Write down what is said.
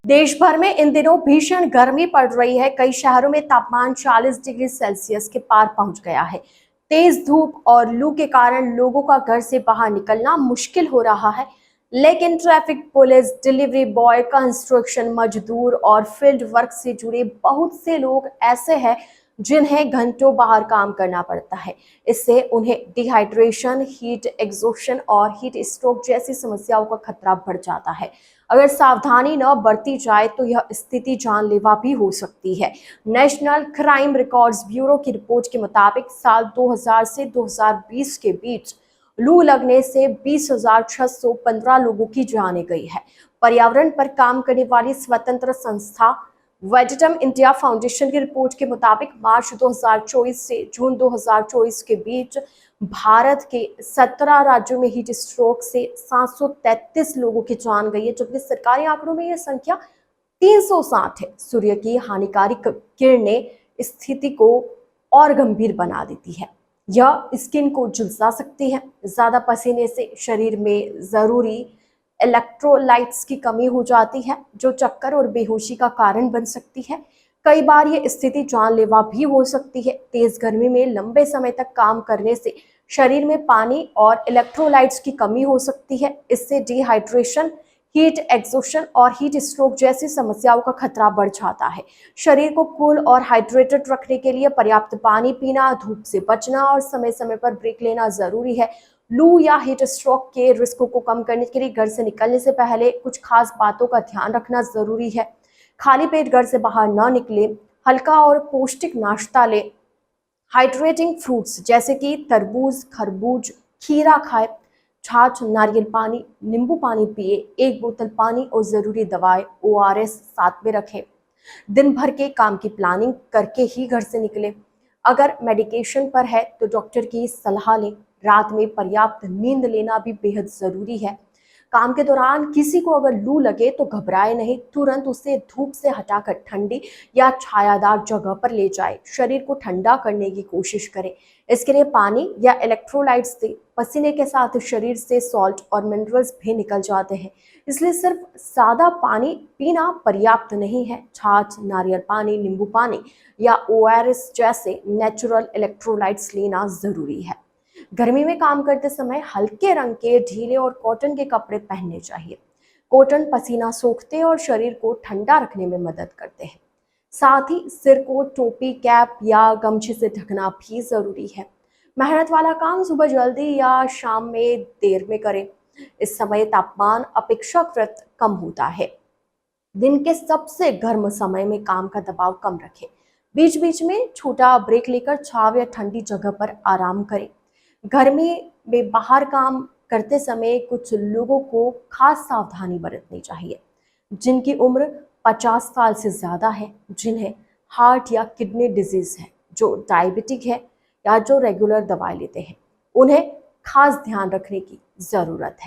देश भर में इन दिनों भीषण गर्मी पड़ रही है। कई शहरों में तापमान 40 डिग्री सेल्सियस के पार पहुंच गया है। तेज धूप और लू के कारण लोगों का घर से बाहर निकलना मुश्किल हो रहा है। लेकिन traffic police, delivery boy, construction मजदूर और फील्ड वर्क से जुड़े बहुत से लोग ऐसे हैं जिन्हें घंटों बाहर काम करना पड़ता है। इससे उन्हें डिहाइड्रेशन, हीट एग्जॉशन और हीट स्ट्रोक जैसी समस्याओं का खतरा बढ़ जाता है। अगर सावधानी न बरती जाए तो यह स्थिति जानलेवा भी हो सकती है। नेशनल क्राइम रिकॉर्ड्स ब्यूरो की रिपोर्ट के मुताबिक साल 2000 से 2020 के बीच लू लगने से 20,615 लोगों की जानें गई है। पर्यावरण पर काम करने वाली स्वतंत्र संस्था वेडिटम इंडिया फाउंडेशन की रिपोर्ट के मुताबिक मार्च 2024 से जून 2024 के बीच भारत के 17 राज्यों में हीट स्ट्रोक से 733 लोगों की जान गई है, जबकि सरकारी आंकड़ों में यह संख्या 360 है। सूर्य की हानिकारक किरणें स्थिति को और गंभीर बना देती है। यह स्किन को झुलसा सकती है। ज्यादा पसीने से शरीर में जरूरी इलेक्ट्रोलाइट्स की कमी हो जाती है, जो चक्कर और बेहोशी का कारण बन सकती है। कई बार ये स्थिति जानलेवा भी हो सकती है। तेज गर्मी में लंबे समय तक काम करने से शरीर में पानी और इलेक्ट्रोलाइट्स की कमी हो सकती है। इससे डिहाइड्रेशन, हीट एग्जॉशन और हीट स्ट्रोक जैसी समस्याओं का खतरा बढ़ जाता है। शरीर को कूल और हाइड्रेटेड रखने के लिए पर्याप्त पानी पीना, धूप से बचना और समय समय पर ब्रेक लेना जरूरी है। लू या हीट स्ट्रोक के रिस्क को कम करने के लिए घर से निकलने से पहले कुछ खास बातों का ध्यान रखना जरूरी है। खाली पेट घर से बाहर न निकले, हल्का और पौष्टिक नाश्ता लें, हाइड्रेटिंग फ्रूट्स जैसे कि तरबूज, खरबूज, खीरा खाएं, छाछ, नारियल पानी, नींबू पानी पिए, एक बोतल पानी और जरूरी दवाएं ORS साथ में रखें। दिन भर के काम की प्लानिंग करके ही घर से निकले। अगर मेडिकेशन पर है तो डॉक्टर की सलाह लें। रात में पर्याप्त नींद लेना भी बेहद जरूरी है। काम के दौरान किसी को अगर लू लगे तो घबराए नहीं, तुरंत उसे धूप से हटाकर ठंडी या छायादार जगह पर ले जाए। शरीर को ठंडा करने की कोशिश करें। इसके लिए पानी या इलेक्ट्रोलाइट्स दें। पसीने के साथ शरीर से सॉल्ट और मिनरल्स भी निकल जाते हैं, इसलिए सिर्फ सादा पानी पीना पर्याप्त नहीं है। छाछ, नारियल पानी, नींबू पानी या ORS जैसे नेचुरल इलेक्ट्रोलाइट्स लेना जरूरी है। गर्मी में काम करते समय हल्के रंग के, ढीले और कॉटन के कपड़े पहनने चाहिए। कॉटन पसीना सोखते और शरीर को ठंडा रखने में मदद करते हैं। साथ ही सिर को टोपी, कैप या गमछे से ढकना भी जरूरी है। मेहनत वाला काम सुबह जल्दी या शाम में देर में करें। इस समय तापमान अपेक्षाकृत कम होता है। दिन के सबसे गर्म समय में काम का दबाव कम रखें। बीच बीच में छोटा ब्रेक लेकर छांव या ठंडी जगह पर आराम करें। गर्मी में बाहर काम करते समय कुछ लोगों को खास सावधानी बरतनी चाहिए, जिनकी उम्र 50 साल से ज़्यादा है, जिन्हें हार्ट या किडनी डिजीज़ है, जो डायबिटिक है या जो रेगुलर दवाई लेते हैं। उन्हें खास ध्यान रखने की ज़रूरत है।